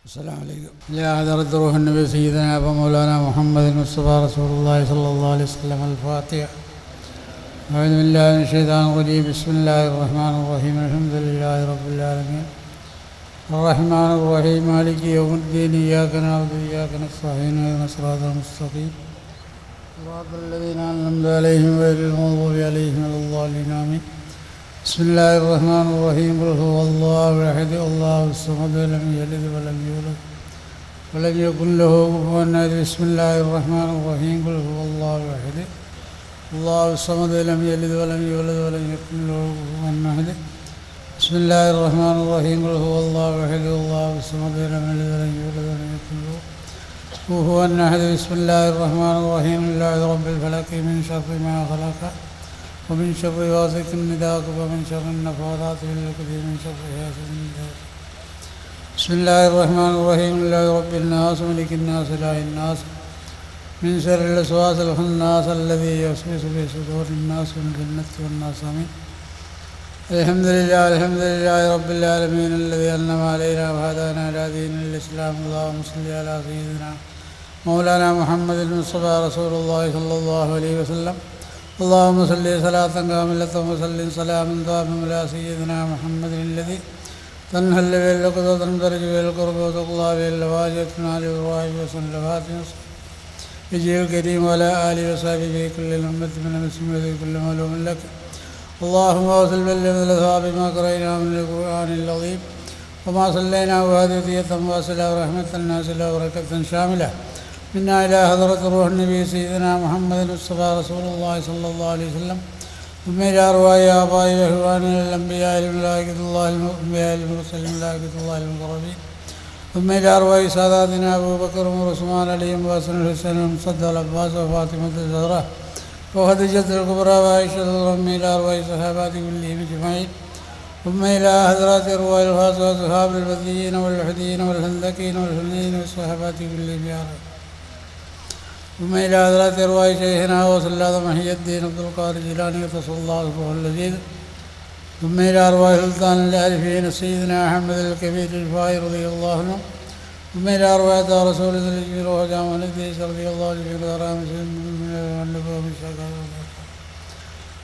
السلام عليكم. يا حضرة روح النبي سيدنا ومولانا محمد المصطفى رسول الله صلى الله عليه وسلم. الفاتحة. أعوذ بالله من الشيطان الرجيم. بسم الله الرحمن الرحيم. الحمد لله رب العالمين الرحمن الرحيم مالك يوم الدين. إياك نعبد وإياك نستعين اهدنا الصراط المستقيم صراط الذين أنعمت عليهم غير المغضوب عليهم ولا الضالين. آمين. بسم الله الرحمن الرحيم. قل هو الله أحد الله الصمد لم يلد ولم يولد ولم يكن له كفوا أحد. بسم الله الرحمن الرحيم. قل هو الله أحد الله الصمد لم يلد ولم يولد ولم يكن له كفوا أحد. بسم الله الرحمن الرحيم. قل هو الله أحد الله الصمد لم يلد ولم يولد ولم يكن له كفوا أحد. بسم الله الرحمن الرحيم. لله رب الفلق من شر ما خلق ومن شر غاسق إذا وقب ومن شر النفاثات في العقد ومن شر حاسد إذا حسد. بسم الله الرحمن الرحيم. لله رب الناس ملك الناس إله الناس من شر الوسواس الخناس الذي يوسوس في صدور الناس من الجنة والناس. آمين. الحمد لله رب العالمين الذي أنعم علينا وهدانا إلى دين الإسلام. اللهم صل على سيدنا مولانا محمد المصطفى رسول الله صلى الله عليه وسلم. اللهم صل صلاة كاملة وسلم سلاما تاما على سيدنا محمد الذي تنهل به العقد وتنفرج به الكرب وتقضى به الحوائج وتنال بالرغائب والصلوات بجاه الكريم وعلى آله وصحبه في كل الأمة من المسلم وفي كل معلوم لك. اللهم وصل بلغ الأثواب ما قرأنا من القرآن العظيم وما صليناه هدية واصلة ورحمة نازلة وبركة شاملة منا إلى حضرة روح النبي سيدنا محمد المصطفى رسول الله صلى الله عليه وسلم. ثم إلى أرواح آبائي وإخواننا الأنبياء الملائكة الله المرسلين ملائكة الله المقربين. ثم إلى أرواح ساداتنا أبو بكر وعثمان علي وحسن الحسين ومصطفى العباس وفاطمة الزهراء وخديجة الكبرى وعائشة الأم. إلى أرواح صحابات كلهم أجمعين. ثم إلى حضرات أرواح الخاص وأصحاب البدريين والوحديين والهندكين والحنين والصحابات كلهم يا رب. ثم إلى حضرات أرواح شيخنا وسلطان محي الدين عبد القادر الجيلاني وتصل الله الروح اللذيذ. ثم إلى أرواح سلطان العارفين سيدنا أحمد الكبير الفاي رضي الله عنه. ثم إلى أرواح رسول الله وجامع الإدريس رضي الله عنه.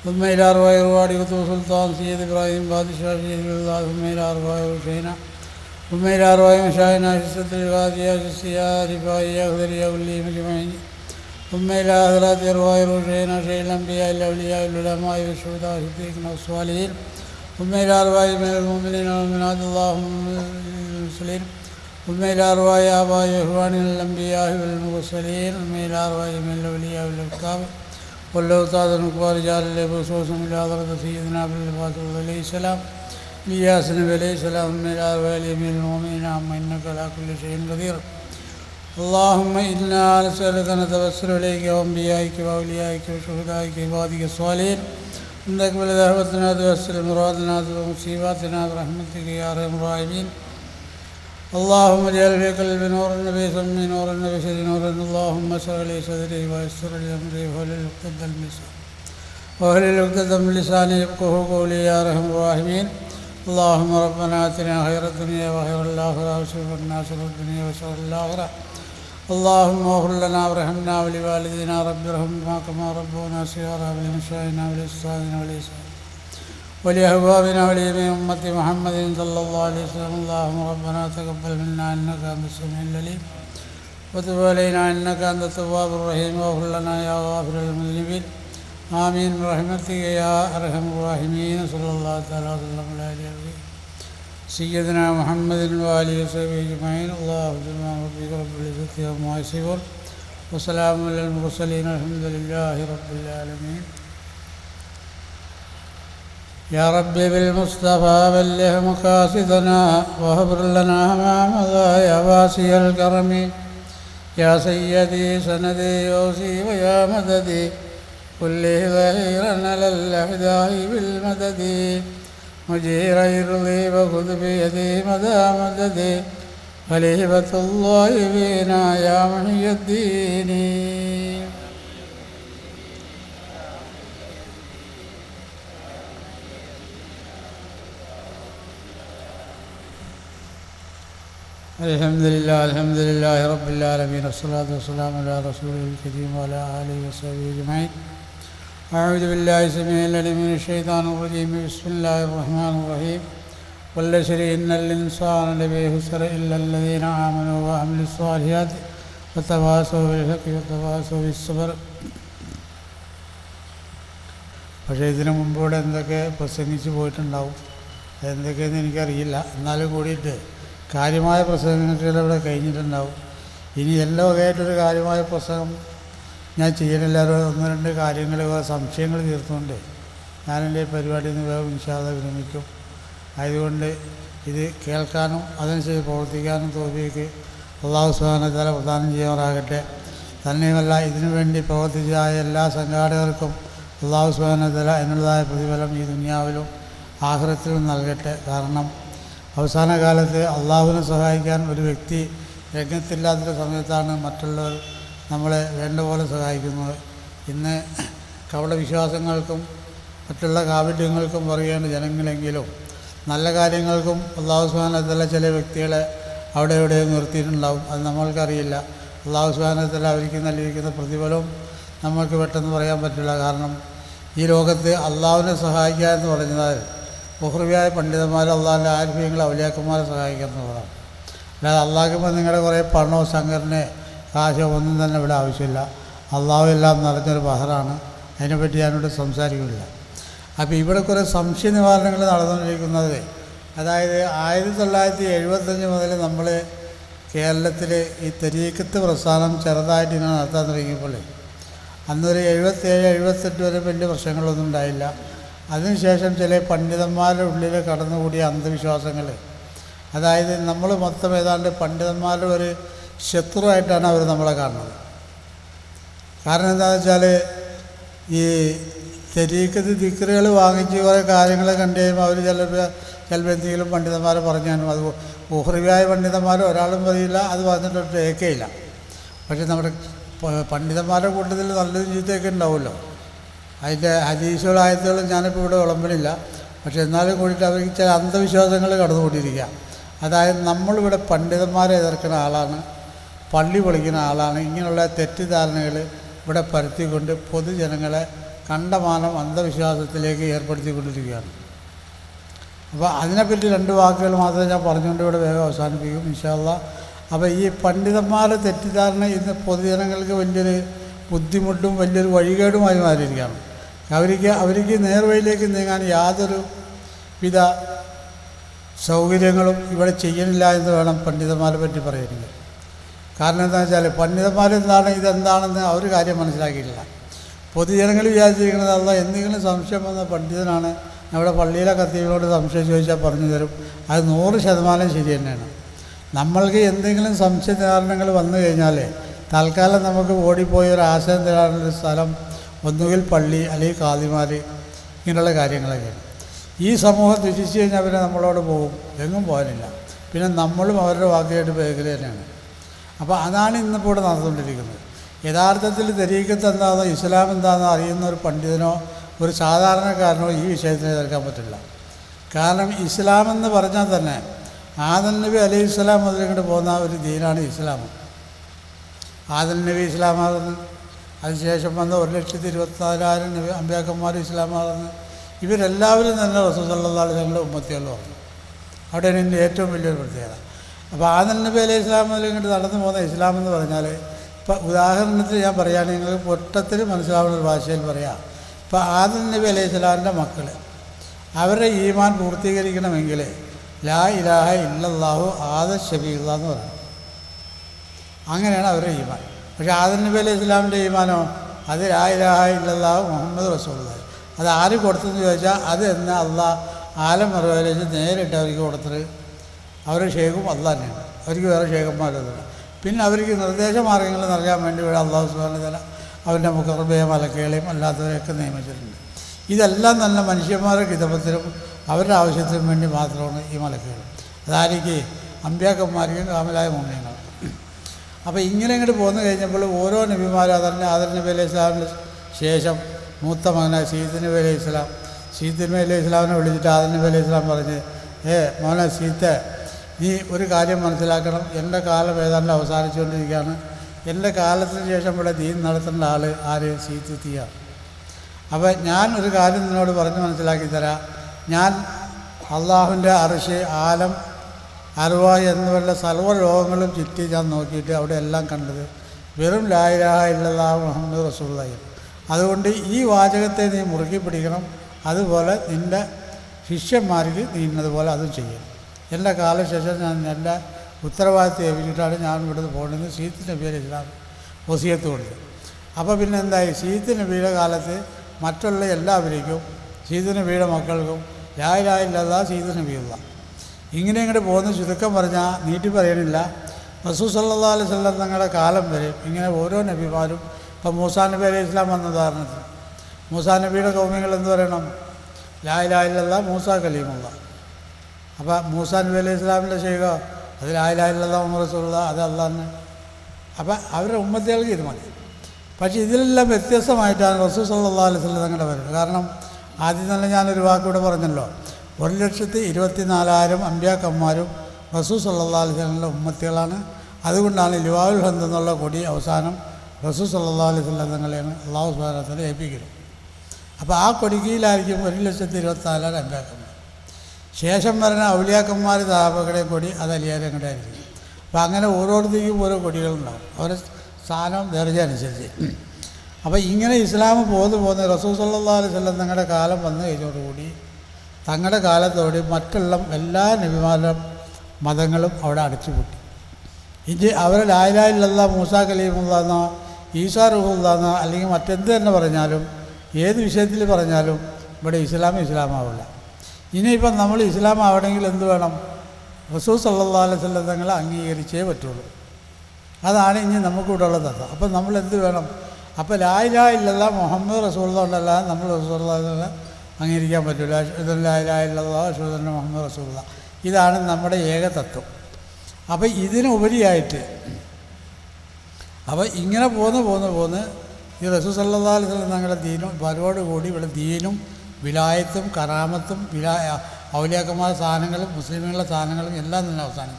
ثم إلى أرواح رواد وطو سلطان سيد إبراهيم بادشاه سيد الله. ثم إلى أرواح شيخنا. ثم إلى أرواح مشايخنا شسة الغازية شسية رفاعية خضرية كلهم أجمعين. ثم إلى حضرات أرواح روحنا شيخ الأنبياء الأولياء العلماء والشهداء والصديقين والصالحين. ثم إلى أرواح من المؤمنين والمؤمنات اللهم المرسلين. ثم إلى أرواح آبائي وإخواننا الأنبياء والمرسلين. ثم إلى أرواح من الأولياء والأكتاب والأوتاد الكبار رجال الله خصوصا إلى حضرة سيدنا أبي الفاتح عليه السلام إلياس النبي عليه السلام. من إلى أرواح اليمين المؤمنين عما إنك على كل شيء قدير. اللهم إنا نسألك نتوسل إليك وأنبيائك وأوليائك وشهدائك وعبادك الصالحين أن تقبل دعوتنا وتوسل مرادنا ومصيباتنا برحمتك يا أرحم الراحمين. اللهم اجعل في قلب نور النبي سمي نور النبي سر نور. اللهم اشرح لي صدري ويسر لي أمري واحلل عقدة من لساني يفقهوا قولي يا أرحم الراحمين. اللهم ربنا آتنا خير الدنيا وخير الآخرة وسوقنا شر الدنيا وشر الآخرة. اللهم اغفر لنا وارحمنا ولوالدينا رب ارحمهما كما ربونا صغارا ولمشايخنا ولأستاذنا ولأحبابنا ولجميع أمة محمد صلى الله عليه وسلم. اللهم ربنا تقبل منا إنك أنت السميع العليم وتب علينا إنك أنت التواب الرحيم واغفر لنا يا غافر المذنبين. آمين برحمتك يا أرحم الراحمين. صلى الله تعالى وسلم على سيدنا محمد وآله وصحبه أجمعين. اللهم سبحان ربك رب العزة عما يصفون وسلام على المرسلين الحمد لله رب العالمين. يا ربي بالمصطفى بلغ مقاصدنا وهبر لنا ما مضى يا واسع الكرم. يا سيدي سندي وأوصي ويا مددي كل ظهيرا على الأعداء بالمدد. مجير يرضي وخذ بيدي مدى مددي خليفة الله فينا يا محي الدين. الحمد لله رب العالمين والصلاة والسلام على رسوله الكريم وعلى آله وصحبه أجمعين. أعوذ بالله السميع العليم من الشيطان الرجيم. بسم الله الرحمن الرحيم. والعصر إن الإنسان لفي خسر إلا الذين آمنوا وعملوا الصالحات وتواصوا بالحق وتواصوا بالصبر. പക്ഷേ ഇതിനു മുമ്പോടെ എന്തൊക്കെ പ്രസംഗിച്ച് പോയിട്ടുണ്ടാവും, അതെന്തൊക്കെയെന്ന് എനിക്കറിയില്ല. എന്നാലും കൂടിയിട്ട് കാര്യമായ പ്രസംഗങ്ങൾ ഇവിടെ കഴിഞ്ഞിട്ടുണ്ടാവും. ഇനി എല്ലാം വകയായിട്ടൊരു കാര്യമായ പ്രസംഗം ഞാൻ ചെയ്യണില്ല. ഒന്ന് രണ്ട് കാര്യങ്ങൾ സംശയങ്ങൾ തീർത്തുകൊണ്ട് ഞാനെൻ്റെ പരിപാടിയിൽ നിന്ന് വേഗം ഇൻഷാല്ലാഹ് വിരമിക്കും. ആയതുകൊണ്ട് ഇത് കേൾക്കാനും അതനുസരിച്ച് പ്രവർത്തിക്കാനും തൗഫീഖ് അല്ലാഹു സുബ്ഹാനഹു വ തആല പ്രദാനം ചെയ്യുമാറാകട്ടെ. തന്നെയുമല്ല, ഇതിനു വേണ്ടി പ്രവർത്തിച്ചായ എല്ലാ സംഘാടകർക്കും അല്ലാഹു സുബ്ഹാനഹു വ തആല അതിനുള്ളതായ പ്രതിഫലം ഈ ദുനിയാവിലും ആഖിറത്തിലും നൽകട്ടെ. കാരണം അവസാന കാലത്ത് അള്ളാഹുവിനെ സഹായിക്കാൻ ഒരു വ്യക്തി രംഗത്തില്ലാത്തൊരു സമയത്താണ് മറ്റുള്ളവർ നമ്മളെ വേണ്ട പോലെ സഹായിക്കുന്നത്. ഇന്ന് കപടവിശ്വാസങ്ങൾക്കും മറ്റുള്ള കാപട്യങ്ങൾക്കും പറയുകയാണ് ജനങ്ങളെങ്കിലും നല്ല കാര്യങ്ങൾക്കും അല്ലാഹു സുബ്ഹാനഹു വ തആല ചില വ്യക്തികളെ അവിടെ ഇവിടെ നിർത്തിയിട്ടുണ്ടാവും. അത് നമ്മൾക്കറിയില്ല. അല്ലാഹു സുബ്ഹാനഹു വ തആല അവർക്ക് നൽകിയിരിക്കുന്ന പ്രതിഫലവും നമ്മൾക്ക് പെട്ടെന്ന് പറയാൻ പറ്റില്ല. കാരണം ഈ ലോകത്ത് അള്ളാഹുവിനെ സഹായിക്കുക എന്ന് പറഞ്ഞാൽ ബഹുറിയായ പണ്ഡിതന്മാർ അള്ളാഹിൻ്റെ ആത്മീയങ്ങൾ ഔലിയാക്കന്മാരെ സഹായിക്കുന്നതാണ്. അല്ലാതെ അള്ളാഹ്ക്കുമ്പോൾ നിങ്ങളുടെ കുറേ പണമോ സംഘടന കാശോ ഒന്നും തന്നെ ഇവിടെ ആവശ്യമില്ല. അള്ളാഹു എല്ലാം നിറഞ്ഞൊരു ബഹറാണ്. അതിനെപ്പറ്റി ഞാനിവിടെ സംസാരിക്കില്ല. അപ്പോൾ ഇവിടെ കുറേ സംശയ നിവാരണങ്ങൾ നടന്നുകൊണ്ടിരിക്കുന്നത്, അതായത് 1975 മുതൽ നമ്മൾ കേരളത്തിൽ ഈ തരീഖത്ത് പ്രസ്ഥാനം ചെറുതായിട്ട് ഇങ്ങനെ നടത്താൻ തുടങ്ങിയപ്പോൾ അന്നൊരു 77-78 വരെ വലിയ പ്രശ്നങ്ങളൊന്നും ഉണ്ടായില്ല. അതിനുശേഷം ചില പണ്ഡിതന്മാരുടെ ഉള്ളിൽ കടന്നുകൂടിയ അന്ധവിശ്വാസങ്ങൾ, അതായത് നമ്മൾ മൊത്തം ഏതാണ്ട് പണ്ഡിതന്മാരുടെ ഒരു ശത്രുവായിട്ടാണ് അവർ നമ്മളെ കാണുന്നത്. കാരണം എന്താണെന്ന് വെച്ചാൽ ഈ തരീഖത്ത് ദിക്റുകൾ വാങ്ങിച്ച് കുറേ കാര്യങ്ങൾ കണ്ടു കഴിയുമ്പോൾ അവർ ചിലപ്പോൾ എന്തെങ്കിലും പണ്ഡിതന്മാരെ പറഞ്ഞാലും അത് ഉഹ്റിയായ പണ്ഡിതന്മാർ ഒരാളും പറയില്ല, അത് പറഞ്ഞിട്ട് ഏക്കയില്ല. പക്ഷേ നമ്മുടെ പണ്ഡിതന്മാരുടെ കൂട്ടത്തിൽ നല്ലൊരു ചീത്തയൊക്കെ ഉണ്ടാവുമല്ലോ. അതിൻ്റെ ഹദീസുകളും ആയത്തുകളും ഞാനിപ്പോൾ ഇവിടെ വിളമ്പണില്ല. പക്ഷേ എന്നാലും കൂടിയിട്ട് അവർക്ക് ചില അന്ധവിശ്വാസങ്ങൾ കടന്നുകൂടിയിരിക്കുക. അതായത് നമ്മളിവിടെ പണ്ഡിതന്മാരെ എതിർക്കുന്ന ആളാണ്, പള്ളി പൊളിക്കുന്ന ആളാണ്. ഇങ്ങനെയുള്ള തെറ്റിദ്ധാരണകൾ ഇവിടെ പരത്തിക്കൊണ്ട് പൊതുജനങ്ങളെ കണ്ടമാനം അന്ധവിശ്വാസത്തിലേക്ക് ഏർപ്പെടുത്തിക്കൊണ്ടിരിക്കുകയാണ്. അപ്പോൾ അതിനെപ്പറ്റി 2 വാക്കുകൾ മാത്രമേ ഞാൻ പറഞ്ഞുകൊണ്ട് ഇവിടെ വേഗം അവസാനിപ്പിക്കും ഇൻഷാ അല്ലാഹ്. അപ്പോൾ ഈ പണ്ഡിതന്മാരുടെ തെറ്റിദ്ധാരണ ഇന്ന് പൊതുജനങ്ങൾക്ക് വലിയൊരു ബുദ്ധിമുട്ടും വലിയൊരു വഴികേടുമായി മാറിയിരിക്കുകയാണ്. അവർക്ക് നേർവഴിയിലേക്ക് നീങ്ങാൻ യാതൊരു വിധ സൗകര്യങ്ങളും ഇവിടെ ചെയ്യണില്ല എന്ന് വേണം പണ്ഡിതന്മാരെ പറ്റി പറയുന്നത്. കാരണം എന്താണെന്ന് വെച്ചാൽ പണ്ഡിതന്മാരെന്താണ് ഇതെന്താണെന്ന് അവർ കാര്യം മനസ്സിലാക്കിയിട്ടില്ല. പൊതുജനങ്ങൾ വിചാരിച്ചിരിക്കുന്നത് അല്ല എന്തെങ്കിലും സംശയം വന്ന പണ്ഡിതനാണ്, നമ്മുടെ പള്ളിയിലെ ഖത്തീബിനോട് സംശയം ചോദിച്ചാൽ പറഞ്ഞു തരും. അത് 100% ശരി തന്നെയാണ്. നമ്മൾക്ക് എന്തെങ്കിലും സംശയ നിവാരണങ്ങൾ വന്നു കഴിഞ്ഞാൽ തൽക്കാലം നമുക്ക് ഓടിപ്പോയി ഒരു ആശയം തരാനുള്ളൊരു സ്ഥലം ഒന്നുകിൽ പള്ളി അല്ലെങ്കിൽ ഖാദിമാർ, ഇങ്ങനെയുള്ള കാര്യങ്ങളൊക്കെയാണ്. ഈ സമൂഹം വിശ്വസിച്ച് കഴിഞ്ഞാൽ പിന്നെ നമ്മളോട് പോകും, എങ്ങും പോകാനില്ല. പിന്നെ നമ്മളും അവരുടെ വാക്കുമായിട്ട് മേഖല തന്നെയാണ്. അപ്പോൾ അതാണ് ഇന്നിപ്പോൾ ഇവിടെ നടന്നുകൊണ്ടിരിക്കുന്നത്. യഥാർത്ഥത്തിൽ തരീഖത്ത് എന്താണെന്നോ ഇസ്ലാം എന്താണെന്നോ അറിയുന്ന ഒരു പണ്ഡിതനോ ഒരു സാധാരണക്കാരനോ ഈ വിഷയത്തിന് എതിർക്കാൻ പറ്റില്ല. കാരണം ഇസ്ലാം എന്ന് പറഞ്ഞാൽ തന്നെ ആദം നബി അലൈഹി സ്വലാം മുതൽ ഇങ്ങോട്ട് പോകുന്ന ഒരു ദീനാണ് ഇസ്ലാം. ആദം നബി ഇസ്ലാമാകുന്നു, അതിനുശേഷം വന്ന 1,24,000 നബി അമ്പിയാക്കന്മാർ ഇസ്ലാമാകുന്നു. ഇവരെല്ലാവരും തന്നെ റസൂൽ സല്ലല്ലാഹു അലൈഹി വസല്ലം ഉമ്മത്തികളും ആണ്. അവിടെയാണ് എൻ്റെ ഏറ്റവും വലിയൊരു പ്രത്യേകത. അപ്പോൾ ആദം നബി അലൈഹി സ്വലാം മുതൽ ഇങ്ങോട്ട് നടന്നു പോകുന്ന ഇസ്ലാം എന്ന് പറഞ്ഞാൽ, ഇപ്പോൾ ഉദാഹരണത്തിന് ഞാൻ പറയുകയാണെങ്കിൽ നിങ്ങൾക്ക് പൊട്ടത്തിൽ മനസ്സിലാവുന്ന ഒരു ഭാഷയിൽ പറയാം. ഇപ്പോൾ ആദം നബി അലൈഹി സ്വലാമിൻ്റെ മക്കൾ അവരുടെ ഈമാൻ പൂർത്തീകരിക്കണമെങ്കിൽ ലാ ഇലാഹ ഇല്ലല്ലാഹു ആദ ഷബീഉല്ലാ എന്ന് പറയണം. അങ്ങനെയാണ് അവരുടെ ഈമാൻ. പക്ഷേ ആദം നബി അലൈഹി സ്വലാമിൻ്റെ ഈമാനോ അത് ലാ ഇലാഹ ഇല്ലല്ലാഹു മുഹമ്മദ് റസൂലുള്ളാഹി. അത് ആര് കൊടുത്തെന്ന് ചോദിച്ചാൽ അത് എന്ന് അള്ളാഹ് ആലം മറുപടിച്ച് നേരിട്ട് അവർക്ക് കൊടുത്തത് അവരുടെ ഷേഖും അള്ളാഹ് തന്നെയാണ്. അവർക്ക് വേറെ ഷേഖന്മാരൊന്നുമില്ല. പിന്നെ അവർക്ക് നിർദ്ദേശമാർഗ്ഗങ്ങൾ നൽകാൻ വേണ്ടി ഇവിടെ അല്ലാഹു സുബ്ഹാനഹു വ തആല അവൻ്റെ മുഖർബയെ മലക്കുകളെയും അല്ലാത്തവരെയൊക്കെ നിയമിച്ചിട്ടുണ്ട്. ഇതെല്ലാം തന്നെ മനുഷ്യന്മാരുടെ ഹിതമത്തിലും അവരുടെ ആവശ്യത്തിനും വേണ്ടി മാത്രമാണ് ഈ മലക്കുകൾ. അതായിരിക്കും അമ്പിയാക്കന്മാർക്കും കാമലായ മുഅ്മിനീങ്ങൾ. അപ്പോൾ ഇങ്ങനെ ഇങ്ങോട്ട് പോന്നു കഴിഞ്ഞപ്പോൾ ഓരോ നബിമാരും അതന്നെ ആദം നബി അലൈഹി സ്വലാമിന് ശേഷം മൂത്ത മകനായ സീത്ത് നബി അലൈഹി സ്വലാം, സീത്ത് നബി അലൈഹി സ്വലാമിനെ വിളിച്ചിട്ട് ആദം നബി അലൈഹി സ്വലാം പറഞ്ഞ് മോനെ സീത്തെ, നീ ഒരു കാര്യം മനസ്സിലാക്കണം, എൻ്റെ കാലം ഏതാണ്ട് അവസാനിച്ചുകൊണ്ടിരിക്കുകയാണ്. എൻ്റെ കാലത്തിന് ശേഷം ഇവിടെ ദീൻ നടത്തേണ്ട ആൾ ആര്? സീത്തുത്തിയാണ്. അപ്പോൾ ഞാൻ ഒരു കാര്യം നിന്നോട് പറഞ്ഞ് മനസ്സിലാക്കി തരാം. ഞാൻ അള്ളാഹുവിൻ്റെ അർശ്, ആലം, അർവാഹ് എന്നിവരുടെ സർവ്വ ലോകങ്ങളും ചുറ്റി ഞാൻ നോക്കിയിട്ട് അവിടെ എല്ലാം കണ്ടത് വെറും ലാ ഇലാഹ ഇല്ലല്ലാഹു മുഹമ്മദ് റസൂലുള്ളാഹി. അതുകൊണ്ട് ഈ വാചകത്തെ നീ മുറുക്കി പിടിക്കണം. അതുപോലെ നിൻ്റെ ശിഷ്യന്മാർക്ക് നീ ഇന്നതുപോലെ അതും ചെയ്യണം. എൻ്റെ കാലശേഷം ഞാൻ എൻ്റെ ഉത്തരവാദിത്വം ഏൽപ്പിച്ചിട്ടാണ് ഞാൻ ഇവിടുന്ന് പോകുന്നത്. സീത്ത് നബി അലൈഹി ഇസ്ലാം വസിയത്ത് കൊടുത്തു. അപ്പോൾ പിന്നെ എന്തായി? സീത്ത് നബിയുടെ കാലത്ത് മറ്റുള്ള എല്ലാവരേക്കും, സീത്ത് നബിയുടെ മക്കൾക്കും ലാ ഇലാഹ ഇല്ലല്ലാഹ് സീത്ത് നബിയുള്ള ഇങ്ങനെ ഇങ്ങോട്ട് പോകുന്ന ചുരുക്കം പറഞ്ഞാൽ നീട്ടി പറയണില്ല. റസൂൽ സല്ലല്ലാഹു അലൈഹി വസല്ലം തങ്ങളുടെ കാലം വരെ ഇങ്ങനെ ഓരോ നബിമാരും, ഇപ്പം മൂസാ നബി അലൈഹി ഇസ്ലാം വന്ന ഉദാഹരണത്തിൽ മൂസാ നബിയുടെ കൗമികൾ എന്ത് പറയണം? ലാ ഇലാഹ ഇല്ലല്ലാഹ് മൂസാ കലീമുള്ള. അപ്പോൾ മൂസാ നബി അലൈഹി ഇസ്ലാമിൻ്റെ ചെയ്യുക അത് ലാ ഇലാഹ ഇല്ലല്ലാഹ് മുഹമ്മദ് റസൂലുള്ളാഹ്, അത് അള്ളാഹ്. അപ്പോൾ അവരുടെ ഉമ്മത്തികൾക്ക് ഇത് മതി. പക്ഷേ ഇതിലെല്ലാം വ്യത്യസ്തമായിട്ടാണ് റസൂൽ സല്ലല്ലാഹു അലൈഹി വസല്ലം തങ്ങളുടെ വരുന്നത്. കാരണം ആദ്യം തന്നെ ഞാനൊരു വാക്കൂടെ പറഞ്ഞല്ലോ, 1,24,000 അമ്പിയാക്കന്മാരും റസൂൽ സല്ലല്ലാഹു അലൈഹി വസല്ലമയുടെ ഉമ്മത്തികളാണ്. അതുകൊണ്ടാണ് ലിവാഉൽ ഹംദ് എന്നുള്ള കൊടി അവസാനം റസൂൽ സല്ലല്ലാഹു അലൈഹി വസല്ലം തങ്ങളെയാണ് അള്ളാഹു സുബ്ഹാനഹു വ തആല ഏൽപ്പിക്കുന്നത്. അപ്പോൾ ആ കൊടിക്കീഴിലായിരിക്കും 1,24,000 അമ്പിയാക്കന്മാർ. ശേഷം വരുന്ന ഔലിയാക്കന്മാർ സഹാബകളുടെ കൊടി അത് അലിയാരെ കൊണ്ടായിരിക്കും. അപ്പോൾ അങ്ങനെ ഓരോരുത്തേക്കും ഓരോ കൊടികളുണ്ടാവും, അവരുടെ സ്ഥാനം ദർജ അനുസരിച്ച്. അപ്പോൾ ഇങ്ങനെ ഇസ്ലാം പോകുന്ന റസൂൽ സല്ലല്ലാഹു അലൈഹി വസല്ലം തങ്ങളുടെ കാലം വന്നു കഴിഞ്ഞതോടുകൂടി തങ്ങളുടെ കാലത്തോടെ മറ്റുള്ള എല്ലാ നബിമാരുടെ മതങ്ങളും അവിടെ അടച്ചുപൂട്ടി. ഇത് അവരെ ലാ ഇലാഹ ഇല്ലല്ലാഹ് മൂസാ കലീമുള്ളാന്നോ ഈസാ റൂഹുള്ളാന്നോ അല്ലെങ്കിൽ മറ്റെന്ത് തന്നെ പറഞ്ഞാലും, ഏത് വിഷയത്തിൽ പറഞ്ഞാലും ഇവിടെ ഇസ്ലാമാവില്ല. ഇനിയിപ്പം നമ്മൾ ഇസ്ലാം ആവണമെങ്കിൽ എന്ത് വേണം? റസൂൽ സല്ലല്ലാഹു അലൈഹി വസല്ലം തങ്ങളെ അംഗീകരിച്ചേ പറ്റുള്ളൂ. അതാണ് ഇനി നമുക്കിവിടെ ഉള്ള തത്വം. അപ്പം നമ്മൾ എന്ത് വേണം? അപ്പോൾ ലാ ഇലാഹ ഇല്ലല്ലാഹ് മുഹമ്മദ് റസൂലുള്ളാഹി കൊണ്ടല്ലാതെ നമ്മൾ റസൂലുള്ളാഹിനെ അംഗീകരിക്കാൻ പറ്റില്ല. ലാ ഇലാഹ ഇല്ലല്ലാഹ് അഷ്ഹദു അന്ന മുഹമ്മദ് റസൂലുള്ളാഹ്, ഇതാണ് നമ്മുടെ ഏക തത്വം. അപ്പോൾ ഇതിനുപരിയായിട്ട് അപ്പോൾ ഇങ്ങനെ പോന്ന് ഈ റസൂൽ സല്ലല്ലാഹു അലൈഹി വസല്ലം തങ്ങളുടെ ദീനും വരോടുകൂടി ഇവിടെ ദീനും വിലായത്തും കറാമത്തും ഔലിയാക്കന്മാരുടെ സാധനങ്ങളും മുസ്ലിമുകളുടെ സാധനങ്ങളും എല്ലാം തന്നെ അവസാനം.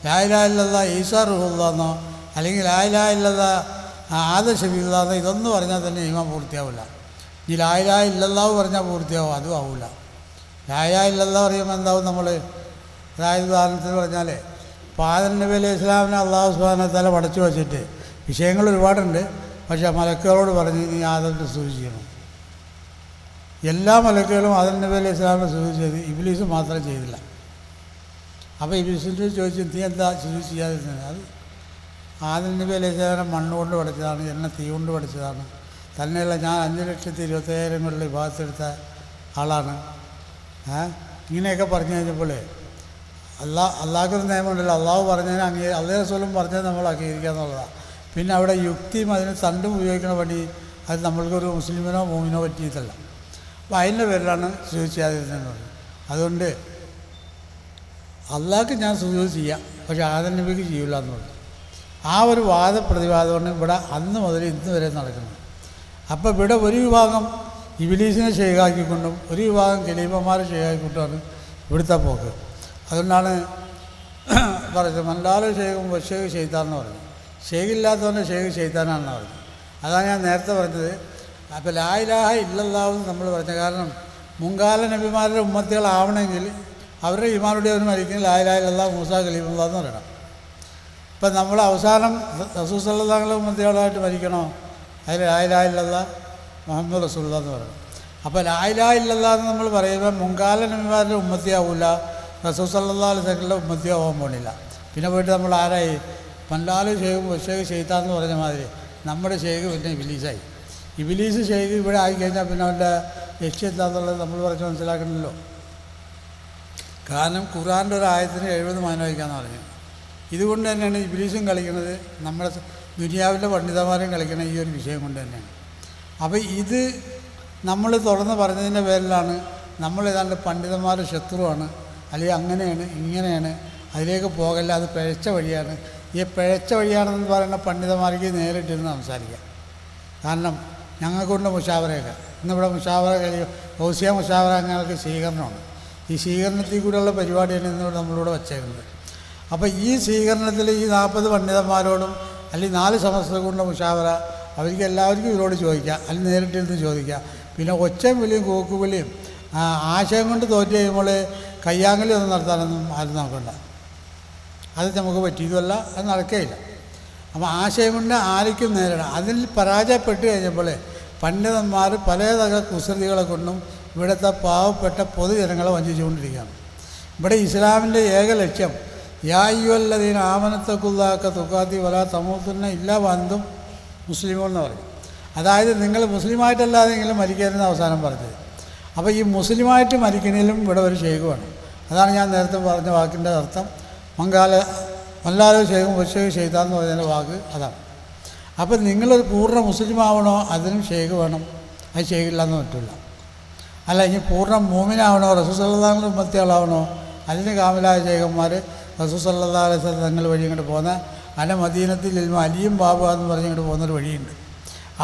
ലാ ഇലാഹ ഇല്ലല്ലാഹ് ഈസാ റൂഹുള്ളാന്നോ അല്ലെങ്കിൽ ലാ ഇലാഹ ഇല്ലല്ലാഹ് ആദം ശബീഉള്ളാന്നോ ഇതൊന്നും പറഞ്ഞാൽ തന്നെ ഈമാൻ പൂർത്തിയാവില്ല. ഈ ലാ ഇലാഹ ഇല്ലല്ലാഹ് പറഞ്ഞാൽ പൂർത്തിയാവും, അതും ആവില്ല. ലാ ഇലാഹ ഇല്ലല്ലാഹ് പറയുമ്പോൾ എന്താവും നമ്മൾ? അതായത് ഉദാഹരണത്തിന് പറഞ്ഞാൽ ആദം നബി അലൈഹി ഇസ്ലാമിനെ അള്ളാഹു സുബ്ഹാനഹു വ തആല പടച്ചു വച്ചിട്ട് വിഷയങ്ങൾ ഒരുപാടുണ്ട്. പക്ഷേ മലക്കുകളോട് പറഞ്ഞ് നീ ആദമിനെ സ്തുതി ചെയ്യണം. എല്ലാ മലക്കുകളും ആദം നബി അലൈഹി ഇസ്ലാമിനെ സ്തുതി ചെയ്ത്, ഇബ്ലീസ് മാത്രം ചെയ്തില്ല. അപ്പോൾ ഇബ്ലീസിനോട് ചോദിച്ചു, നീ എന്താ സ്തുതി ചെയ്യാതിരുന്നത്? അത് ആദം നബി അലൈഹി ഇസ്ലാമിനെ മണ്ണുകൊണ്ട് പഠിച്ചതാണ്, എന്നെ തീ കൊണ്ട് പഠിച്ചതാണ്. തന്നെയല്ല, ഞാൻ 5,25,000 വിഭാഗത്തെടുത്ത ആളാണ്. ഇങ്ങനെയൊക്കെ പറഞ്ഞു കഴിഞ്ഞപ്പോൾ അള്ളാഹ്ക്കൊരു നിയമമുണ്ടല്ലോ, അള്ളാഹു പറഞ്ഞതിന് അള്ളാഹു റസൂലും പറഞ്ഞത് നമ്മൾ അംഗീകരിക്കുക എന്നുള്ളതാണ്. പിന്നെ അവിടെ യുക്തിയും അതിന് തണ്ടും ഉപയോഗിക്കുന്ന പണി അത് നമ്മൾക്കൊരു മുസ്ലിമിനോ മൂമിനോ പറ്റിയിട്ടല്ല. അപ്പോൾ അതിൻ്റെ പേരിലാണ് സുജൂദ് ചെയ്യാതിരുന്നതെന്ന് പറഞ്ഞത്. അതുകൊണ്ട് അള്ളാഹ്ക്ക് ഞാൻ സുജൂദ് ചെയ്യാം, പക്ഷേ ആദം നബിക്ക് ചെയ്യില്ല എന്ന് പറഞ്ഞു. ആ ഒരു വാദപ്രതിവാദമാണ് ഇവിടെ അന്ന് മുതൽ ഇന്ന് വരെ നടക്കുന്നത്. അപ്പോൾ ഇവിടെ ഒരു വിഭാഗം ഇബ്ലീസിനെ ഷെയ്ഖാക്കിക്കൊണ്ടും ഒരു വിഭാഗം ഖലീഫമാരെ ഷെയ്ഖാക്കിക്കൊണ്ടാണ് ഇവിടുത്തെ പോക്ക്. അതുകൊണ്ടാണ് പറയുന്നത് മല്ലാല ഷെയ്ഖും ഷെയ്ഖ് ഷെയ്ത്താനെന്ന് പറഞ്ഞു. ഷെയ്ഖില്ലാത്തവൻ്റെ ഷെയ്ഖ് ഷെയ്ത്താനാണെന്ന് പറഞ്ഞു. അതാണ് ഞാൻ നേരത്തെ പറഞ്ഞത്. അപ്പോൾ ലാ ഇലാഹ ഇല്ലല്ലാഹു നമ്മൾ പറഞ്ഞ കാരണം മുൻകാല നബിമാരുടെ ഉമ്മത്തികളാവണമെങ്കിൽ അവരുടെ ഈമാനുടെ അവർ മരിക്കുന്നത് ലാ ഇലാഹ ഇല്ലല്ലാഹു മൂസാ കലീമുള്ളാഹ് എന്ന് പറയണം. ഇപ്പം നമ്മൾ അവസാനം റസൂൽ സല്ലല്ലാഹു അലൈഹി വസല്ലം ഉമ്മത്തികളായിട്ട് മരിക്കണോ? അതിൽ ലാ ഇലാഹ ഇല്ലല്ലാഹ് മുഹമ്മദ് റസൂലുള്ളാഹ് എന്ന് പറയണം. അപ്പോൾ ലാ ഇലാഹ ഇല്ലല്ലാഹ് എന്ന് നമ്മൾ പറയുമ്പോൾ മുൻകാല നബിമാരുടെ ഉമ്മത്തിയാവില്ല, റസൂൽ സല്ലല്ലാഹു അലൈഹി വസല്ലം ഉമ്മത്തിയാവാൻ പോണില്ല. പിന്നെ പോയിട്ട് നമ്മൾ ആരായി? മല്ലാല് ഷെയ്ഖും ഷെയ്ഖ് ഷെയ്ത്താന്ന് പറഞ്ഞ മാതിരി നമ്മുടെ ഷെയ്ഖ് പിന്നെ ഇബ്ലീസായി. ഇബ്ലീസ് ഷെയ്ഖ് ഇവിടെ ആയിക്കഴിഞ്ഞാൽ പിന്നെ അവൻ്റെ ലക്ഷ്യം എന്താണെന്നുള്ളത് നമ്മൾ പറഞ്ഞ് മനസ്സിലാക്കണമല്ലോ. കാരണം ഖുർആൻ്റെ ഒരു ആയത്തിന് 70 മാനം വയ്ക്കാമെന്ന് പറഞ്ഞു. ഇതുകൊണ്ട് തന്നെയാണ് ഇബ്ലീസും കളിക്കുന്നത്, നമ്മുടെ ദുനിയാവിൻ്റെ പണ്ഡിതന്മാരും കളിക്കുന്ന ഈ ഒരു വിഷയം കൊണ്ട് തന്നെയാണ്. അപ്പോൾ ഇത് നമ്മൾ തുറന്ന് പറഞ്ഞതിൻ്റെ പേരിലാണ് നമ്മൾ ഏതാണ്ട് പണ്ഡിതന്മാരുടെ ശത്രുവാണ്, അല്ലെങ്കിൽ അങ്ങനെയാണ് ഇങ്ങനെയാണ്, അതിലേക്ക് പോകല്ല, അത് പിഴച്ച വഴിയാണ്. ഈ പിഴച്ച വഴിയാണെന്ന് പറയുന്ന പണ്ഡിതന്മാർക്ക് നേരിട്ടിരുന്ന് സംസാരിക്കാം. കാരണം ഞങ്ങൾക്കുണ്ട് മുഷാവറയൊക്കെ. ഇന്നിവിടെ മുഷാവറ കഴിയും, ഹൗസിയ മുഷാവറ ഞങ്ങൾക്ക് സ്വീകരണമാണ്. ഈ സ്വീകരണത്തിൽ കൂടെയുള്ള പരിപാടിയാണ് ഇന്നിവിടെ നമ്മളിവിടെ വച്ചേക്കുന്നത്. അപ്പോൾ ഈ സ്വീകരണത്തിൽ ഈ 40 പണ്ഡിതന്മാരോടും അല്ലെങ്കിൽ 4 സമസ്തകളുടെ മുഷാവറ അവർക്ക് എല്ലാവർക്കും ഇവരോട് ചോദിക്കാം, അല്ലെങ്കിൽ നേരിട്ടിരുന്ന് ചോദിക്കാം. പിന്നെ ഒച്ചയും വിളിയും കൂക്കുവിളിയും ആശയം കൊണ്ട് തോറ്റ് കഴിയുമ്പോൾ കയ്യാങ്കലി ഒന്നും നടത്താനൊന്നും ആരും നോക്കണ്ട. അത് നമുക്ക് പറ്റിയതുമല്ല, അത് നടക്കുകയില്ല. അപ്പോൾ ആശയം കൊണ്ട് ആർക്കും നേരിടാം. അതിൽ പരാജയപ്പെട്ട് കഴിഞ്ഞപ്പോൾ പണ്ഡിതന്മാർ പലതര കുസൃതികളെ കൊണ്ടും ഇവിടുത്തെ പാവപ്പെട്ട പൊതുജനങ്ങളെ വഞ്ചിച്ചുകൊണ്ടിരിക്കുകയാണ്. ഇവിടെ ഇസ്ലാമിൻ്റെ ഏക ലക്ഷ്യം യാ അയ്യുഹല്ലദീന ആമനത്തഖുല്ലാഹ തുഖാതി വലാ തമൂതുന്ന ഇല്ലാ വഅൻതും മുസ്ലിമൂൻ എന്ന് പറയും. അതായത് നിങ്ങൾ മുസ്ലിമായിട്ടല്ലാതെങ്കിലും മരിക്കരുതെന്ന് അവസാനം പറഞ്ഞത്. അപ്പോൾ ഈ മുസ്ലിമായിട്ട് മരിക്കുന്നതിലും ഇവിടെ ഒരു ഷെയ്ഖ് വേണം. അതാണ് ഞാൻ നേരത്തെ പറഞ്ഞ വാക്കിൻ്റെ അർത്ഥം. മല്ലാലോ ഷെയ്ഖും ഒഷേഖ് ഷെയ്ത്താന്ന് പറയുന്ന വാക്ക് അതാണ്. അപ്പം നിങ്ങളൊരു പൂർണ്ണ മുസ്ലിം ആവണോ അതിനും ഷെയ്ഖ് വേണം, അത് ഷെയ്ഖില്ലാന്ന് പറ്റില്ല. അല്ല ഇനി പൂർണ്ണ മൂമിനാവണോ റസൂൽ സല്ലല്ലാഹു അലൈഹി വസല്ലം ഉമ്മത്തിയാളാവണോ അതിന് കാമിലായ ഷെയ്ഖന്മാർ റസൂൽ സല്ലല്ലാഹു അലൈഹി വസല്ലം തങ്ങൾ വഴി ഇങ്ങോട്ട് പോകുന്ന അല മദീനത്തിൽ ഇൽമ അലിയും ബാബ എന്ന് പറഞ്ഞ് ഇങ്ങോട്ട് പോകുന്നൊരു വഴിയുണ്ട്.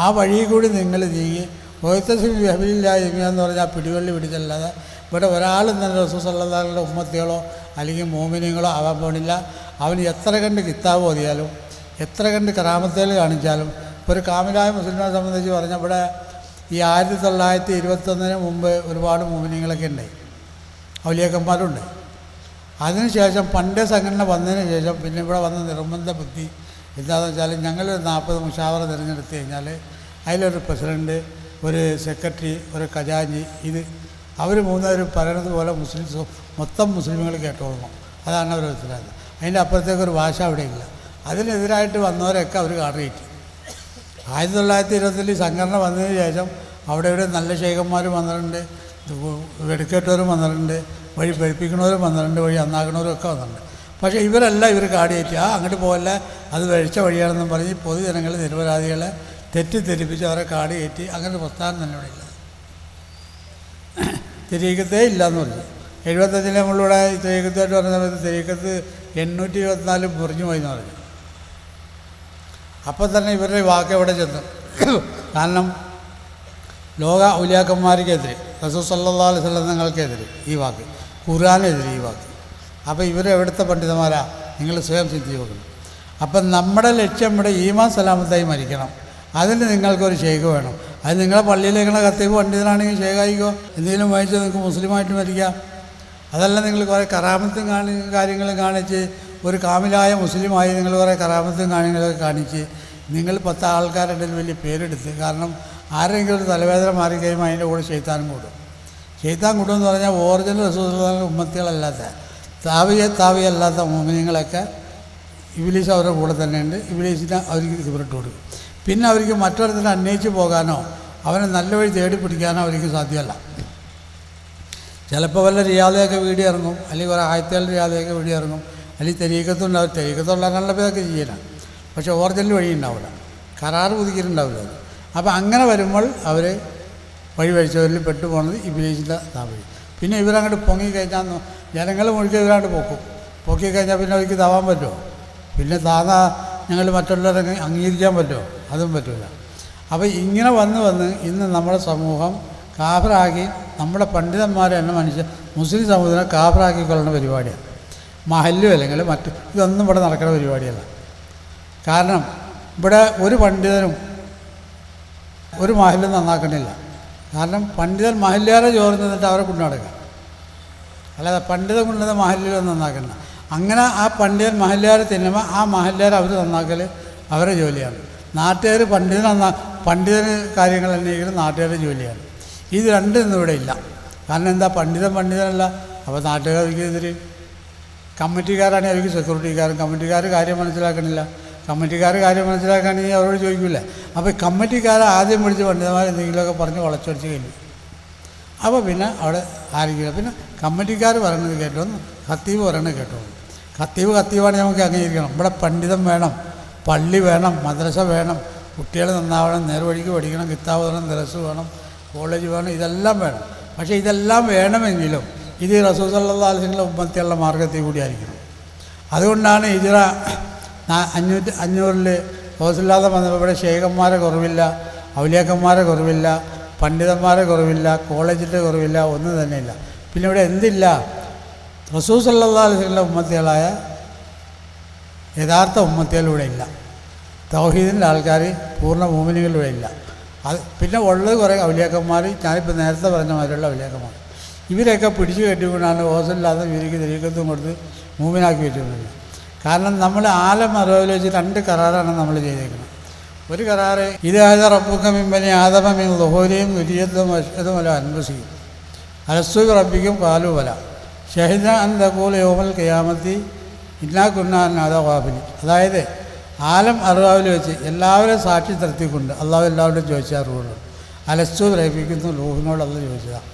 ആ വഴി കൂടി നിങ്ങൾ നീങ്ങി ഒയത്തസിൽ ഹബിലില്ലാ എന്ന് പറഞ്ഞാൽ ആ പിടിവള്ളി പിടിച്ചല്ലാതെ ഇവിടെ ഒരാളും തന്നെ റസൂൽ സല്ലല്ലാഹു അലൈഹി വസല്ലം ഉമ്മത്തികളോ അല്ലെങ്കിൽ മോമിനിങ്ങളോ ആവാൻ പോണില്ല. അവന് എത്ര കണ്ട് കിതാബ് ഓതിയാലും എത്ര കണ്ട് കറാമത്തേൽ കാണിച്ചാലും ഒരു കാമിലായ മുസ്ലിമിനെ സംബന്ധിച്ച് പറഞ്ഞാൽ ഇവിടെ ഈ 1921 മുമ്പ് ഒരുപാട് മോമിനിങ്ങളൊക്കെ ഉണ്ടായി, ഔലിയാക്കന്മാരുണ്ട്. അതിനുശേഷം പണ്ടേ സംഘടന വന്നതിന് ശേഷം പിന്നെ ഇവിടെ വന്ന നിർബന്ധ ബുദ്ധി എന്താണെന്ന് വെച്ചാൽ ഞങ്ങളൊരു 40 മുഷാവറ തിരഞ്ഞെടുത്ത് കഴിഞ്ഞാൽ അതിലൊരു പ്രസിഡൻറ്റ്, ഒരു സെക്രട്ടറി, ഒരു ഖജാഞ്ചി, ഇത് അവർ 3 പേരും പറയുന്നത് പോലെ മൊത്തം മുസ്ലിമുകൾ കേട്ടോളണം. അതാണ് അവർ മനസ്സിലായത്. അതിൻ്റെ അപ്പുറത്തേക്കൊരു ഭാഷ അവിടെ ഇല്ല. അതിനെതിരായിട്ട് വന്നവരൊക്കെ അവർ കാർഡ് കയറ്റി. 1920 സംഘടന വന്നതിന് ശേഷം അവിടെ ഇവിടെ നല്ല ഷെയ്ഖന്മാരും വന്നിട്ടുണ്ട്, വെടിക്കേറ്റവരും വന്നിട്ടുണ്ട്, വഴി പഠിപ്പിക്കുന്നവരും വന്നിട്ടുണ്ട്, വഴി നന്നാക്കുന്നവരും ഒക്കെ വന്നിട്ടുണ്ട്. പക്ഷേ ഇവരെല്ലാം ഇവർ കാർഡ് കയറ്റി അങ്ങോട്ട് പോകല്ല, അത് വഴിച്ച വഴിയാണെന്നും പറഞ്ഞ് പൊതുജനങ്ങൾ നിരപരാധികളെ തെറ്റിദ്ധരിപ്പിച്ച് അവരെ കാർഡ് കയറ്റി. അങ്ങനെ പ്രസ്ഥാനം തന്നെ ഇവിടെ ഇല്ല, തെരീക്കത്തേ ഇല്ലയെന്ന് പറഞ്ഞു. 75 നമ്മളിവിടെ തെരീക്കത്തായിട്ട് പറഞ്ഞ സമയത്ത് തെരീക്കത്ത് 824 മുറിഞ്ഞു പോയി എന്ന് പറഞ്ഞു. അപ്പം തന്നെ ഇവരുടെ വാക്ക് എവിടെ ചെന്നു? കാരണം ലോക ഔലിയാക്കന്മാർക്കെതിരെ റസൂൽ സല്ലല്ലാഹു അലൈഹി വസല്ലം തങ്ങൾക്കെതിരെ ഈ വാക്ക്, ഖുർആനെതിരെ ഈ വാക്ക്. അപ്പോൾ ഇവരെവിടുത്തെ പണ്ഡിതന്മാരാ? നിങ്ങൾ സ്വയം ചിന്തിച്ച് നോക്കണം. അപ്പം നമ്മുടെ ലക്ഷ്യം ഇവിടെ ഈമാൻ സലാമത്തായി മരിക്കണം. അതിന് നിങ്ങൾക്കൊരു ഷെയ്ഖ് വേണം. അത് നിങ്ങളെ പള്ളിയിലേക്കുള്ള ഖത്തീബ് പണ്ഡിതനാണെങ്കിൽ ഷെയ്ഖായിക്കോ, എന്തെങ്കിലും വായിച്ച് നിങ്ങൾക്ക് മുസ്ലിമായിട്ട് മരിക്കാം. അതല്ല നിങ്ങൾ കുറേ കറാമത്തും കാര്യങ്ങളും കാണിച്ച് ഒരു കാമിലായ മുസ്ലിമായി നിങ്ങൾ കുറേ കറാമത്തും കാര്യങ്ങളൊക്കെ കാണിച്ച് നിങ്ങൾ 10 ആൾക്കാരുടെ വലിയ പേരെടുത്ത്. കാരണം ആരെങ്കിലും ഒരു തലവേദന മാറിക്കഴിയുമ്പോൾ അതിൻ്റെ കൂടെ ശൈത്താൻ കൂടും. ശൈത്താൻ കൂടുമെന്ന് പറഞ്ഞാൽ ഒറിജിനൽ റസൂലുള്ളാഹിയുടെ ഉമ്മത്തികളല്ലാത്ത താവിയല്ലാത്ത മോമിനിങ്ങളൊക്കെ ഇബ്ലീസ് അവരുടെ കൂടെ തന്നെയുണ്ട്. ഇബ്ലീസിനെ അവർക്ക് ഇവിട്ട് കൊടുക്കും. പിന്നെ അവർക്ക് മറ്റൊരുത്തനെ അന്വേഷിച്ച് പോകാനോ അവനെ നല്ല വഴി തേടി പിടിക്കാനോ അവർക്ക് സാധ്യമല്ല. ചിലപ്പോൾ വല്ല റിയാദയൊക്കെ വീഡിയോ ഇറങ്ങും, അല്ലെങ്കിൽ കുറേ ആയത്തുകളുടെ റിയാദയൊക്കെ വീഡിയോ ഇറങ്ങും, അല്ലെങ്കിൽ തെരീക്കത്തുണ്ടാവും. തെരീക്കത്തുള്ള പേരൊക്കെ ചെയ്യാനാണ്. പക്ഷേ ഒറിജിനൽ വഴി ഉണ്ടാവില്ല, കരാറ് പുതുക്കിയിട്ടുണ്ടാവില്ല. അപ്പോൾ അങ്ങനെ വരുമ്പോൾ അവർ വഴിവഴിച്ചവരിൽ പെട്ടുപോകുന്നത് ഇബ്ലീസിൻ്റെ താവഴി. പിന്നെ ഇവരങ്ങോട്ട് പൊങ്ങിക്കഴിഞ്ഞാൽ ജനങ്ങൾ മുഴുക്കി ഇവരാണ്ട് പൊക്കിക്കഴിഞ്ഞാൽ പിന്നെ അവർക്ക് താവാൻ പറ്റുമോ? പിന്നെ താങ്ങാ ഞങ്ങൾ മറ്റുള്ളവരെ അംഗീകരിക്കാൻ പറ്റുമോ? അതും പറ്റില്ല. അപ്പോൾ ഇങ്ങനെ വന്ന് ഇന്ന് നമ്മുടെ സമൂഹം കാഫറാക്കി, നമ്മുടെ പണ്ഡിതന്മാരെ തന്നെ മുസ്ലിം സമൂഹത്തിനെ കാഫറാക്കിക്കൊള്ളുന്ന പരിപാടിയാണ്. മഹല്ലും അല്ലെങ്കിൽ ഇതൊന്നും ഇവിടെ നടക്കുന്ന പരിപാടിയല്ല. കാരണം ഇവിടെ ഒരു പണ്ഡിതനും ഒരു മഹല്ലും നന്നാക്കണില്ല. കാരണം പണ്ഡിതൻ മഹല്ലുകാരെ ചോർന്ന് നിന്നിട്ട് അവരെ കൊണ്ടു നടക്കുക, അല്ലാതെ പണ്ഡിതൻ കൊണ്ടുവന്ന മഹല്ലിലൊന്നും നന്നാക്കണ്ട. അങ്ങനെ ആ പണ്ഡിതൻ മഹല്ലുകാരെ തിന്നുമ്പോൾ ആ മഹല്ലുകാരെ അവർ നന്നാക്കൽ അവരുടെ ജോലിയാണ്. നാട്ടുകാർ പണ്ഡിതന് കാര്യങ്ങൾ അന്വേഷിക്കുന്നത് നാട്ടുകാരുടെ ജോലിയാണ്. ഇത് രണ്ടും ഇന്നും ഇവിടെ ഇല്ല. കാരണം എന്താ? പണ്ഡിതനല്ല. അപ്പോൾ നാട്ടുകാർക്കെതിരെ കമ്മിറ്റിക്കാരാണെങ്കിൽ അവർക്ക് സെക്യൂരിറ്റിക്കാരും. കമ്മിറ്റിക്കാർ കാര്യം മനസ്സിലാക്കണില്ല. കമ്മിറ്റിക്കാർ കാര്യം മനസ്സിലാക്കുകയാണെങ്കിൽ അവരോട് ചോദിക്കില്ല. അപ്പോൾ കമ്മിറ്റിക്കാരെ ആദ്യം പിടിച്ച് പണ്ഡിതന്മാർ എന്തെങ്കിലുമൊക്കെ പറഞ്ഞ് വളച്ചടിച്ച് കഴിഞ്ഞു. അപ്പോൾ പിന്നെ അവിടെ ആരെങ്കിലും പിന്നെ കമ്മിറ്റിക്കാർ പറയുന്നത് കേട്ടോന്ന് ഖത്തീബ് പറയണത് കേട്ടോന്ന്. ഖത്തീബാണ് നമുക്ക് അംഗീകരിക്കണം. ഇവിടെ പണ്ഡിതൻ വേണം, പള്ളി വേണം, മദ്രസ വേണം, കുട്ടികൾ നന്നാവണം, നേർവഴിക്ക് പഠിക്കണം, കിതാബ് വേണം, ദർസ് വേണം, കോളേജ് വേണം, ഇതെല്ലാം വേണം. പക്ഷേ ഇതെല്ലാം വേണമെങ്കിലും ഇത് റസൂൽ സല്ലല്ലാഹു അലൈഹി വസല്ലം ഉമ്മത്തിയുള്ള മാർഗ്ഗത്തിൽ കൂടി ആയിരിക്കണം. അതുകൊണ്ടാണ് ഹിജ്റ 500 റസൂലുള്ളാഹി വന്നപ്പോൾ ഇവിടെ ഷെയ്ഖന്മാരെ കുറവില്ല, ഔലിയാക്കന്മാരെ കുറവില്ല, പണ്ഡിതന്മാരെ കുറവില്ല, കോളേജിൻ്റെ കുറവില്ല, ഒന്നും തന്നെയില്ല. പിന്നെ ഇവിടെ എന്തില്ല? റസൂൽ സല്ലല്ലാഹു അലൈഹി വസല്ലം ഉമ്മത്തികളായ യഥാർത്ഥ ഉമ്മത്തികളിവിടെ ഇല്ല. തൗഹീദിൻ്റെ ആൾക്കാർ പൂർണ്ണ മോമിനികളിവിടെ ഇല്ല. അത് പിന്നെ ഉള്ളത് കുറേ ഔലിയാക്കന്മാർ, ഞാനിപ്പോൾ നേരത്തെ പറഞ്ഞ മാതിരിയുള്ള ഔലിയാക്കന്മാർ. ഇവരെയൊക്കെ പിടിച്ചു കെട്ടിക്കൊണ്ടാണ് ഓസല്ലാതെ ഇവർക്ക് തിരികത്തും കൊടുത്ത് മൂമിനാക്കി വെച്ചിട്ടുള്ളത്. കാരണം നമ്മൾ ആലം അറിവിൽ വെച്ച് 2 കരാറാണ് നമ്മൾ ചെയ്തേക്കുന്നത്. ഒരു കരാറ് ഇതായത് റബ്ബുക മിൻ ബനി ആദമ മിൻ ദുഹൂരിഹിം ദുരിയത്തും അഷ്ഹദും അലാ അൻഫുസിഹിം അലസ്തു ബിറബ്ബിക്കും ഖാലൂ ബലാ ഷഹിദ അൻ തഖൂല യൗമൽ ഖിയാമത്തി ഇന്നാ കുന്നാ അൻ ഹാദാ ഗാഫിലീൻ. അതായത് ആലം അറിവിൽ വെച്ച് എല്ലാവരെയും സാക്ഷി നിർത്തിക്കൊണ്ട് അള്ളാഹു എല്ലാവരോടും ചോദിച്ചാൽ റൂഹ് അലസ്തു ബിറബ്ബിക്കും റൂഹിനോട് അള്ളാഹ് ചോദിച്ചതാണ്.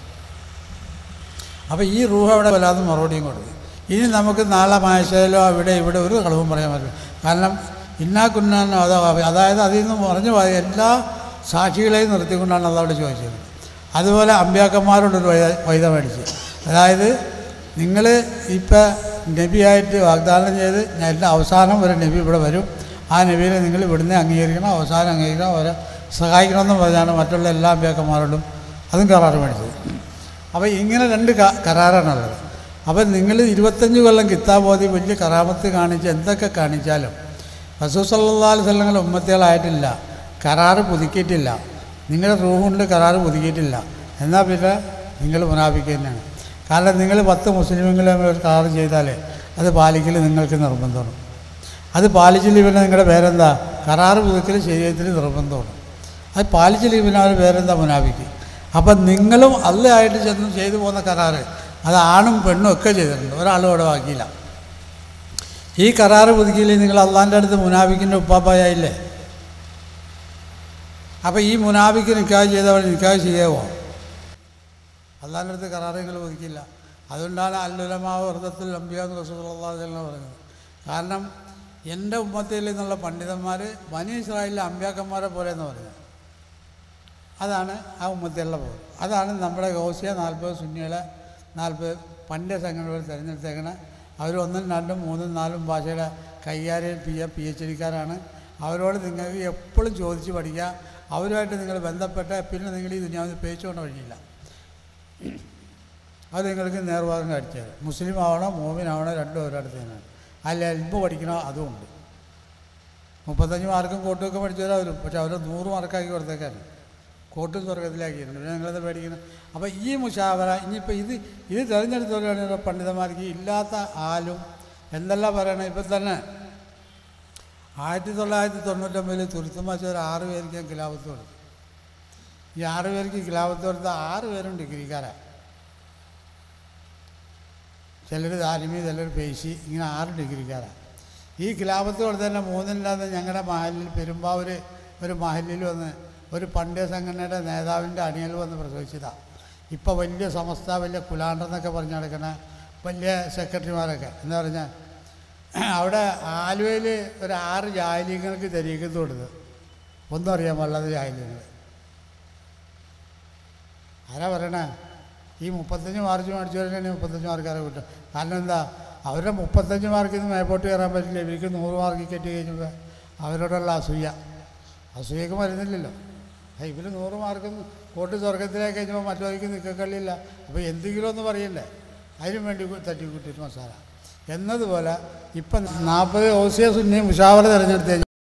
അപ്പോൾ ഈ റൂഹ് അവിടെ വല്ലാതെ മറുപടിയും കൊടുത്തു. ഇനി നമുക്ക് നാളെ മായശയിലോ ഇവിടെ ഒരു കളവും പറയാൻ പറ്റില്ല. കാരണം ഇന്നാ കുന്നാനോ അതായത് അതിൽ നിന്ന് പറഞ്ഞു പോയ എല്ലാ സാക്ഷികളെയും നിർത്തിക്കൊണ്ടാണ് അള്ളാഹോട് ചോദിച്ചത്. അതുപോലെ അമ്പ്യാക്കന്മാരോടൊരു വൈദ മേടിച്ച്, അതായത് നിങ്ങൾ ഇപ്പം നബിയായിട്ട് വാഗ്ദാനം ചെയ്ത് എൻ്റെ അവസാനം ഒരു നബി ഇവിടെ വരും, ആ നബിയെ നിങ്ങൾ ഇവിടുന്ന് അംഗീകരിക്കണം, അവസാനം അംഗീകരിക്കണം, അവരെ സഹായിക്കണമെന്ന് പറഞ്ഞാണ് മറ്റുള്ള എല്ലാ അമ്പ്യാക്കന്മാരോടും അതും കരാറ് മേടിച്ചത്. അപ്പോൾ ഇങ്ങനെ 2 കരാറാണുള്ളത്. അപ്പം നിങ്ങൾ 25 കൊല്ലം കിതാബ് ഓതി വലിയ കറാമത്ത് കാണിച്ച് എന്തൊക്കെ കാണിച്ചാലും റസൂൽ സല്ലല്ലാഹു അലൈഹി വസല്ലം ഉമ്മത്തികളായിട്ടില്ല, കരാറ് പുതുക്കിയിട്ടില്ല, നിങ്ങളുടെ റൂഹുണ്ട് കരാറ് പുതുക്കിയിട്ടില്ല, എന്നാൽ പിന്നെ നിങ്ങൾ മുനാഫിക്ക് തന്നെയാണ്. കാരണം നിങ്ങൾ 10 മുസ്ലിമുകളെ ഒരു കരാറ് ചെയ്താൽ അത് പാലിക്കൽ നിങ്ങൾക്ക് നിർബന്ധമാണ്. അത് പാലിച്ചില്ല പിന്നെ നിങ്ങളുടെ പേരെന്താ? കരാറ് പുതുക്കൽ ശരീരത്തിൽ നിർബന്ധമാണ്. അത് പാലിച്ചില്ല പിന്നെ അവർ പേരെന്താ? മുനാഫിക്ക്. അപ്പം നിങ്ങളും അള്ളയായിട്ട് ചെന്ന് ചെയ്തു പോകുന്ന കരാറ് അത് ആണും പെണ്ണും ഒക്കെ ചെയ്തിട്ടുണ്ട്, ഒരാളും അവിടെ ബാക്കിയില്ല. ഈ കരാറ് പുതുക്കിയില്ലേ നിങ്ങൾ അള്ളാൻ്റെ അടുത്ത് മുനാഫിക്കിൻ്റെ ഉപ്പാപ്പായായില്ലേ? അപ്പോൾ ഈ മുനാഫിക്ക് നിക്കാഹ് ചെയ്തവൾ നിക്കാഹ് ചെയ്യാവോ? അള്ളാൻ്റെ അടുത്ത് കരാറ് നിങ്ങൾ പുതുക്കില്ല. അതുകൊണ്ടാണ് അല്ലുലമാവ് വൃദ്ധത്തിൽ അമ്പിയാന്ന് റസൂൽ സല്ലല്ലാഹു അലൈഹി വസല്ലം പറയുന്നത്. കാരണം എൻ്റെ ഉമ്മത്തിൽ നിന്നുള്ള പണ്ഡിതന്മാർ ബനി ഇസ്രായേലിലെ അമ്പ്യാക്കന്മാരെ പോലെ എന്ന് പറയുന്നത്. അതാണ് ആ ഉമ്മത്തിലുള്ള പോലെ. അതാണ് നമ്മുടെ ഗൗസിയ 40 സുന്നികളെ 40 പണ്ഡിത സംഘടനകൾ തിരഞ്ഞെടുത്തേക്കണ. അവർ 1, 2, 3, 4 ഭാഷയുടെ കൈകാര്യം PhD-കാരാണ്. അവരോട് നിങ്ങൾക്ക് എപ്പോഴും ചോദിച്ച് പഠിക്കുക. അവരുമായിട്ട് നിങ്ങൾ ബന്ധപ്പെട്ട പിന്നെ നിങ്ങൾ ഈ ദുനിയാവിൽ പേച്ചുകൊണ്ട് വഴിയില്ല. അത് നിങ്ങൾക്ക് നേർവാദം കാണിച്ചു തരും. മുസ്ലിം ആവണോ മോമിനാവണോ രണ്ടും ഒരിടത്ത് തന്നെയാണ്. അല്ല ഇൽമ് പഠിക്കണോ അതുമുണ്ട്. 35 മാർക്കും കോട്ടുമൊക്കെ പഠിച്ചവരാ വരും. പക്ഷെ അവർ 100 മാർക്കാക്കി കൊടുത്തേക്കാണ്. കോട്ടും സ്വർഗത്തിലാക്കിയിട്ടുണ്ട്. പിന്നെ നിങ്ങളത് പേടിക്കണം. അപ്പോൾ ഈ മുഷാവറ ഇനിയിപ്പോൾ ഇത് തിരഞ്ഞെടുത്തവരാണ് പണ്ഡിതന്മാർക്ക് ഇല്ലാത്ത ആലും എന്തെല്ലാം പറയണം. ഇപ്പം തന്നെ 1999 തുരുത്തും വെച്ച ഒരു 6 പേർക്ക് ഞാൻ ഖിലാഫത്ത് കൊടുത്തു. ഈ 6 പേർക്ക് ഖിലാഫത്ത് കൊടുത്ത 6 പേരും ഡിഗ്രിക്കാരാണ്. ചിലർ ദാരിമി, ചിലർ പേശി, ഇങ്ങനെ 6 ഡിഗ്രിക്കാരാണ്. ഈ ഖിലാഫത്ത് കൊടുത്തതന്നെ 3 ഞങ്ങളുടെ മഹലിൽ പെരുമ്പാവൂർ ഒരു മഹലിൽ വന്ന് ഒരു പണ്ഡിത സംഘടനയുടെ നേതാവിൻ്റെ അണിയൽ വന്ന് പ്രസവിച്ചതാണ്. ഇപ്പോൾ വലിയ സമസ്ത, വലിയ കുലാണ്ടെന്നൊക്കെ പറഞ്ഞ് നടക്കുന്ന വലിയ സെക്രട്ടറിമാരൊക്കെ എന്ന് പറഞ്ഞാൽ അവിടെ ആലുവയിൽ ഒരു 6 ജാഹിലീങ്ങൾക്ക് തെരീക്കത്ത് കൊടുത്ത് ഒന്നും അറിയാൻ പാടില്ലാത്ത ജാഹിലീങ്ങൾ. ആരാ പറയണേ? ഈ 35 മാർക്ക് മേടിച്ചവരെന്നെ 35 മാർക്കാരെ കിട്ടും. കാരണം എന്താ? അവരുടെ 35 മാർക്കിൽ നിന്ന് മേപ്പോട്ട് കയറാൻ പറ്റില്ല. ഇവർക്ക് 100 മാർക്ക് കെട്ടി കഴിഞ്ഞപ്പോൾ അവരോടുള്ള അസൂയക്ക് മരുന്നില്ലല്ലോ. ഇവർ 100 മാർക്കും കോട്ട് സ്വർഗത്തിലേക്ക് കഴിഞ്ഞപ്പോൾ മറ്റവർക്ക് നിൽക്കക്കളിയില്ല. അപ്പോൾ എന്തെങ്കിലും ഒന്ന് പറയണ്ടേ? അതിനും വേണ്ടി തട്ടിക്കൂട്ടിയിട്ട് മസാല എന്നതുപോലെ ഇപ്പം 40 ഓസിയ സുന്നി മുഷാവറ തിരഞ്ഞെടുത്ത്